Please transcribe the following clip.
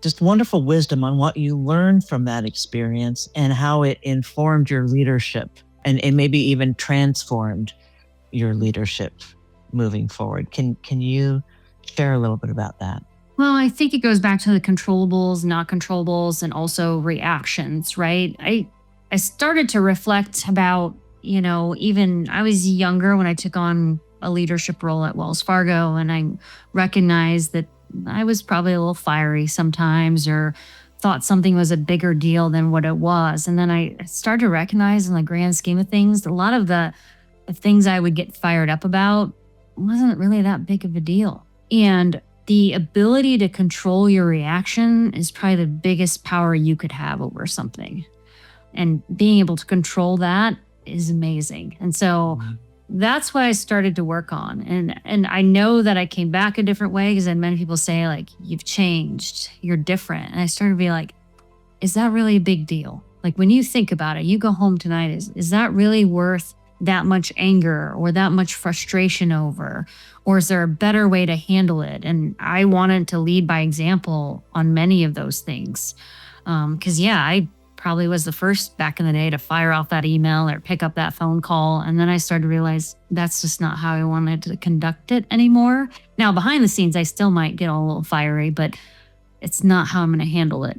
Just wonderful wisdom on what you learned from that experience and how it informed your leadership and maybe even transformed your leadership moving forward. Can you share a little bit about that? Well, I think it goes back to the controllables, not controllables, and also reactions, right? I started to reflect about, even I was younger when I took on a leadership role at Wells Fargo, and I recognized that I was probably a little fiery sometimes or thought something was a bigger deal than what it was. And then I started to recognize in the grand scheme of things, a lot of the things I would get fired up about wasn't really that big of a deal. And the ability to control your reaction is probably the biggest power you could have over something. And being able to control that is amazing. And so that's what I started to work on. And I know that I came back a different way because many people say, like, you've changed, you're different. And I started to be like, is that really a big deal? Like, when you think about it, you go home tonight, is that really worth that much anger or that much frustration over? Or is there a better way to handle it? And I wanted to lead by example on many of those things. Because, I probably was the first back in the day to fire off that email or pick up that phone call. And then I started to realize that's just not how I wanted to conduct it anymore. Now, behind the scenes, I still might get a little fiery, but it's not how I'm going to handle it